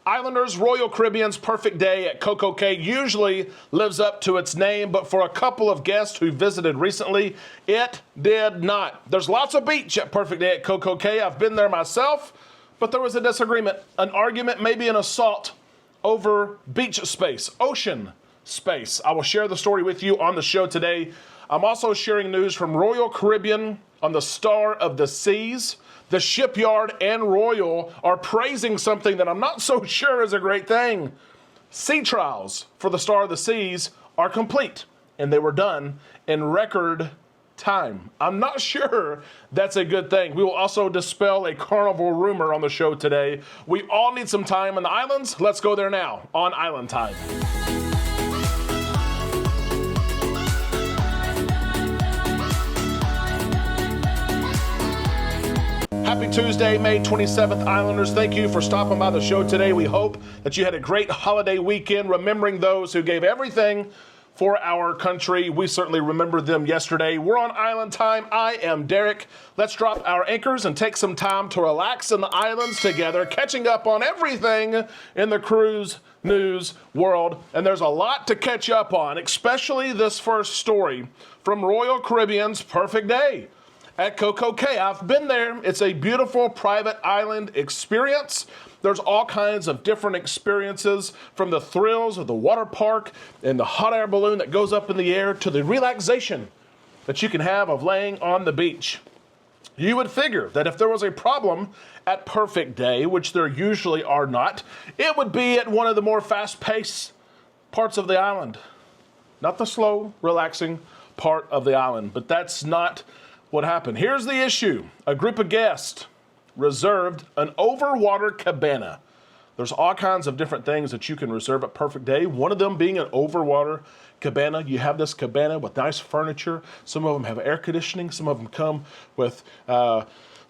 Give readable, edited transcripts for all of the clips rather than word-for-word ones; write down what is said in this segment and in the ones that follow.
Islanders, Royal Caribbean's perfect day at CocoCay usually lives up to its name, but for a couple of guests who visited recently, it did not. There's lots of beach at Perfect Day at CocoCay. I've been there myself, but there was a disagreement, an argument, maybe an assault over beach space, ocean space. I will share the story with you on the show today. I'm also sharing news from Royal Caribbean on the Star of the Seas. The shipyard and Royal are praising something that I'm not so sure is a great thing. Sea trials for the Star of the Seas are complete, and they were done in record time. I'm not sure that's a good thing. We will also dispel a Carnival rumor on the show today. We all need some time in the islands. Let's go there now on Island Time. Happy Tuesday, May 27th, Islanders. Thank you for stopping by the show today. We hope that you had a great holiday weekend, remembering those who gave everything for our country. We certainly remember them yesterday. We're on Island Time. I am Derek. Let's drop our anchors and take some time to relax in the islands together, catching up on everything in the cruise news world. And there's a lot to catch up on, especially this first story from Royal Caribbean's perfect day at CocoCay. I've been there. It's a beautiful private island experience. There's all kinds of different experiences, from the thrills of the water park and the hot air balloon that goes up in the air to the relaxation that you can have of laying on the beach. You would figure that if there was a problem at Perfect Day, which there usually are not, it would be at one of the more fast-paced parts of the island. Not the slow, relaxing part of the island, but that's not what happened. Here's the issue. A group of guests reserved an overwater cabana. There's all kinds of different things that you can reserve at Perfect Day. One of them being an overwater cabana. You have this cabana with nice furniture. Some of them have air conditioning. Some of them come with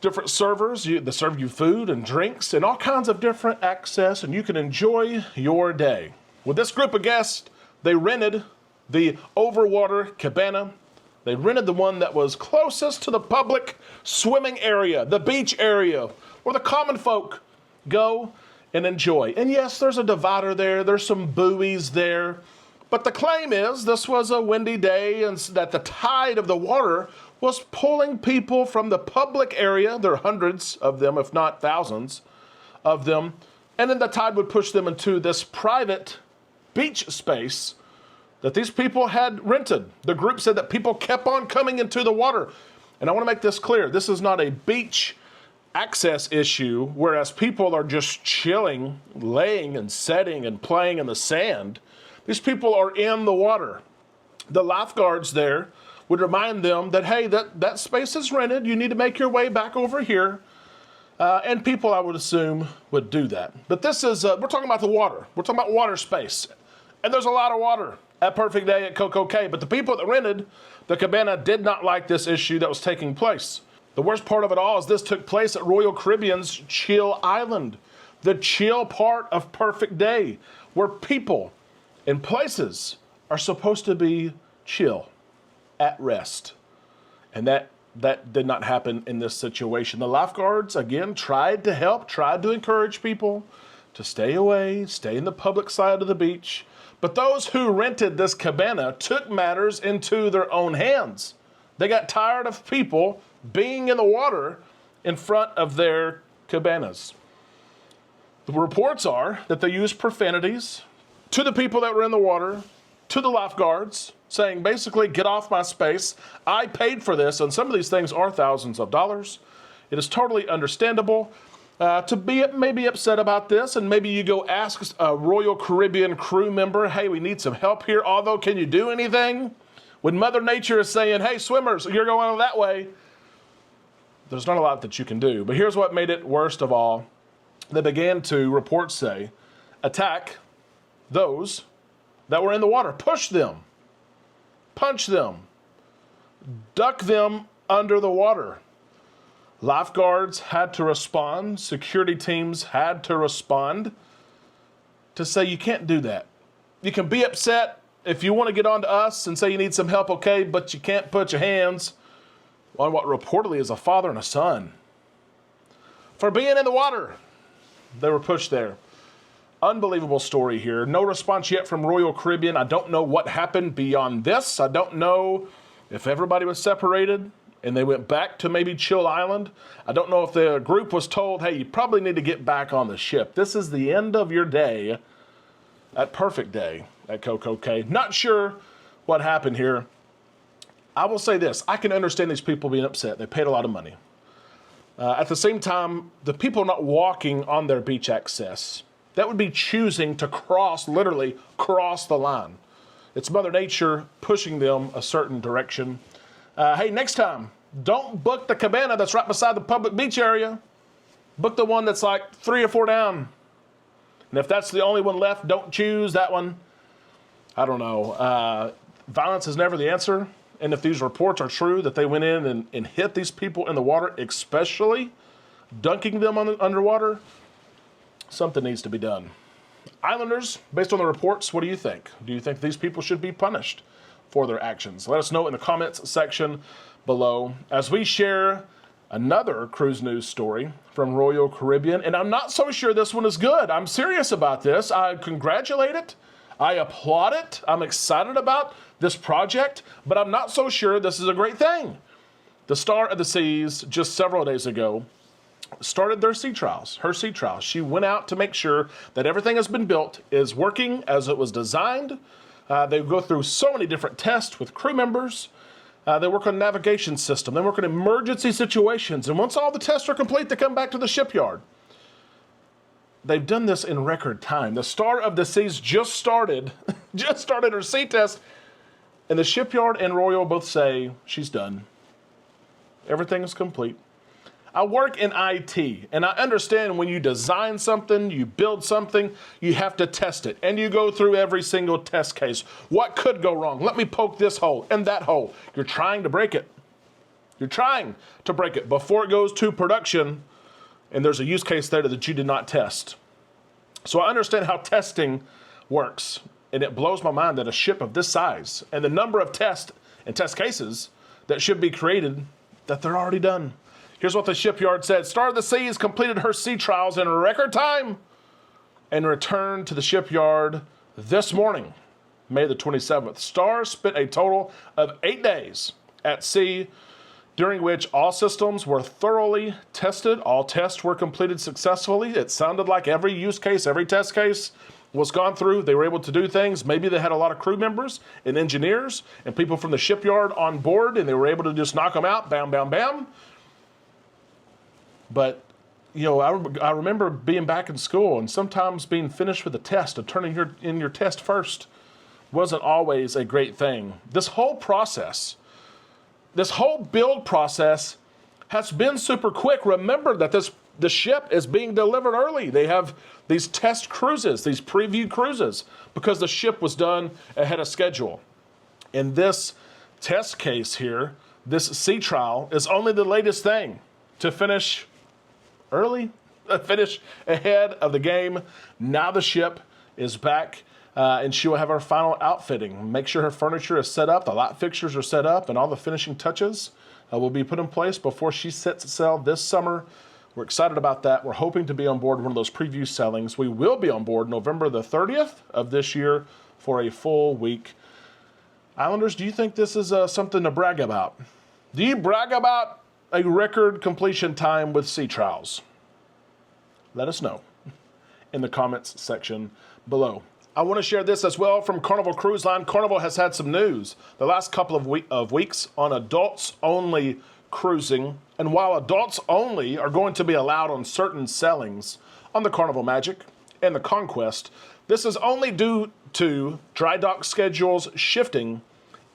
different servers that serve you food and drinks and all kinds of different access, and you can enjoy your day. With this group of guests, they rented the overwater cabana. They rented the one that was closest to the public swimming area, the beach area, where the common folk go and enjoy. And yes, there's a divider there. There's some buoys there. But the claim is this was a windy day and that the tide of the water was pulling people from the public area. There are hundreds of them, if not thousands of them. And then the tide would push them into this private beach space that these people had rented. The group said that people kept on coming into the water. And I want to make this clear. This is not a beach access issue, whereas people are just chilling, laying and setting and playing in the sand. These people are in the water. The lifeguards there would remind them that, hey, that space is rented. You need to make your way back over here. And people, I would assume, would do that. But this is, we're talking about the water. We're talking about water space. And there's a lot of water at Perfect Day at CocoCay, but the people that rented the cabana did not like this issue that was taking place. The worst part of it all is this took place at Royal Caribbean's Chill Island, the chill part of Perfect Day, where people and places are supposed to be chill, at rest. And that did not happen in this situation. The lifeguards, again, tried to help, tried to encourage people to stay away, stay in the public side of the beach. But those who rented this cabana took matters into their own hands. They got tired of people being in the water in front of their cabanas. The reports are that they used profanities to the people that were in the water, to the lifeguards, saying basically, get off my space. I paid for this, and some of these things are thousands of dollars. It is totally understandable to be maybe upset about this, and maybe you go ask a Royal Caribbean crew member, hey, we need some help here, although can you do anything? When Mother Nature is saying, hey, swimmers, you're going that way, there's not a lot that you can do. But here's what made it worst of all. They began to, reports say, attack those that were in the water, push them, punch them, duck them under the water. Lifeguards had to respond. Security teams had to respond to say, you can't do that. You can be upset if you want to get on to us and say you need some help, okay, but you can't put your hands on what reportedly is a father and a son for being in the water. They were pushed there. Unbelievable story here. No response yet from Royal Caribbean. I don't know what happened beyond this. I don't know if everybody was separated and they went back to maybe Chill Island. I don't know if the group was told, hey, you probably need to get back on the ship. This is the end of your day, that perfect day at CocoCay. Not sure what happened here. I will say this. I can understand these people being upset. They paid a lot of money. At the same time, the people not walking on their beach access, that would be choosing to literally cross the line. It's Mother Nature pushing them a certain direction. Hey, next time, don't book the cabana that's right beside the public beach area. Book the one that's like 3 or 4 down. And if that's the only one left, don't choose that one. I don't know. Violence is never the answer. And if these reports are true that they went in and hit these people in the water, especially dunking them underwater, something needs to be done. Islanders, based on the reports, what do you think? Do you think these people should be punished for their actions? Let us know in the comments section below as we share another cruise news story from Royal Caribbean. And I'm not so sure this one is good. I'm serious about this. I congratulate it. I applaud it. I'm excited about this project, but I'm not so sure this is a great thing. The Star of the Seas, just several days ago, started their sea trials, her sea trials. She went out to make sure that everything has been built, is working as it was designed. They go through so many different tests with crew members. They work on navigation system. They work on emergency situations. And once all the tests are complete, they come back to the shipyard. They've done this in record time. The Star of the Seas just started her sea test, and the shipyard and Royal both say she's done. Everything is complete. I work in IT, and I understand when you design something, you build something, you have to test it, and you go through every single test case. What could go wrong? Let me poke this hole and that hole. You're trying to break it. You're trying to break it before it goes to production, and there's a use case there that you did not test. So I understand how testing works, and it blows my mind that a ship of this size and the number of tests and test cases that should be created, that they're already done. Here's what the shipyard said. Star of the Seas completed her sea trials in record time and returned to the shipyard this morning, May the 27th. Star spent a total of 8 days at sea, during which all systems were thoroughly tested. All tests were completed successfully. It sounded like every use case, every test case was gone through. They were able to do things. Maybe they had a lot of crew members and engineers and people from the shipyard on board, and they were able to just knock them out, bam, bam, bam. But, you know, I remember being back in school and sometimes being finished with a test and turning in your test first wasn't always a great thing. This whole process, this whole build process has been super quick. Remember that the ship is being delivered early. They have these test cruises, these preview cruises, because the ship was done ahead of schedule. In this test case here, this sea trial is only the latest thing to finish early, finish ahead of the game. Now the ship is back, and she will have her final outfitting. Make sure her furniture is set up, the light fixtures are set up, and all the finishing touches will be put in place before she sets sail this summer. We're excited about that. We're hoping to be on board one of those preview sailings. We will be on board November the 30th of this year for a full week. Islanders, do you think this is something to brag about? Do you brag about a record completion time with sea trials? Let us know in the comments section below. I want to share this as well from Carnival Cruise Line. Carnival has had some news the last couple of weeks on adults only cruising. And while adults only are going to be allowed on certain sailings on the Carnival Magic and the Conquest, this is only due to dry dock schedules shifting,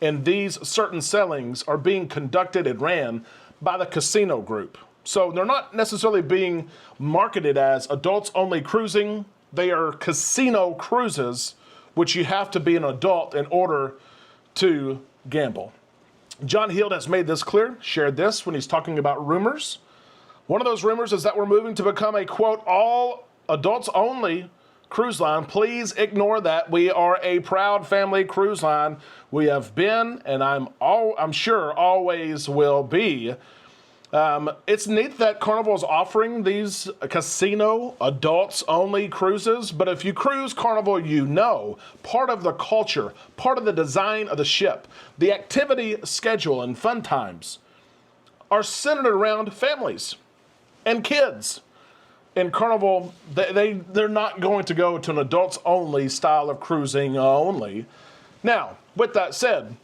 and these certain sailings are being conducted and ran by the casino group. So they're not necessarily being marketed as adults only cruising. They are casino cruises, which you have to be an adult in order to gamble. John Heald has made this clear, shared this when he's talking about rumors. One of those rumors is that we're moving to become a, quote, all adults only cruise line. Please ignore that. We are a proud family cruise line. We have been, and I'm sure always will be. It's neat that Carnival is offering these casino, adults-only cruises, but if you cruise Carnival, you know part of the culture, part of the design of the ship, the activity schedule and fun times are centered around families and kids. In Carnival, they're not going to go to an adults-only style of cruising only. Now, with that said,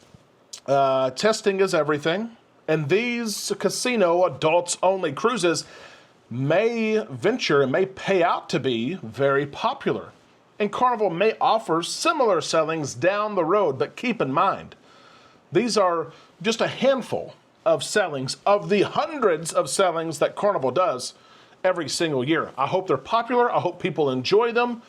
testing is everything. And these casino adults-only cruises may venture and may pay out to be very popular. And Carnival may offer similar sailings down the road, but keep in mind, these are just a handful of sailings of the hundreds of sailings that Carnival does every single year. I hope they're popular. I hope people enjoy them.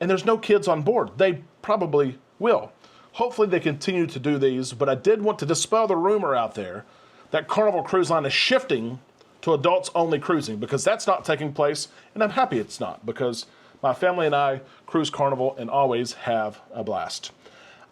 And there's no kids on board. They probably will. Hopefully they continue to do these, but I did want to dispel the rumor out there that Carnival Cruise Line is shifting to adults-only cruising, because that's not taking place, and I'm happy it's not, because my family and I cruise Carnival and always have a blast.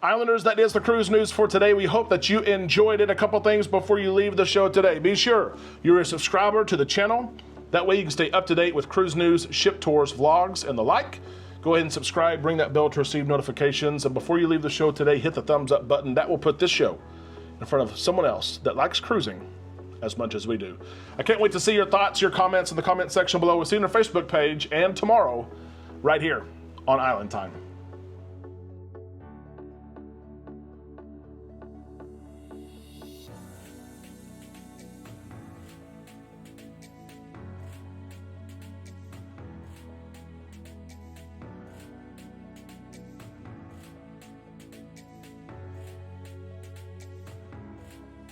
Islanders, that is the cruise news for today. We hope that you enjoyed it. A couple things before you leave the show today. Be sure you're a subscriber to the channel. That way you can stay up to date with cruise news, ship tours, vlogs, and the like. Go ahead and subscribe, ring that bell to receive notifications, and before you leave the show today, hit the thumbs up button. That will put this show in front of someone else that likes cruising as much as we do. I can't wait to see your thoughts, your comments in the comment section below. We'll see you on our Facebook page, and tomorrow, right here on Island Time.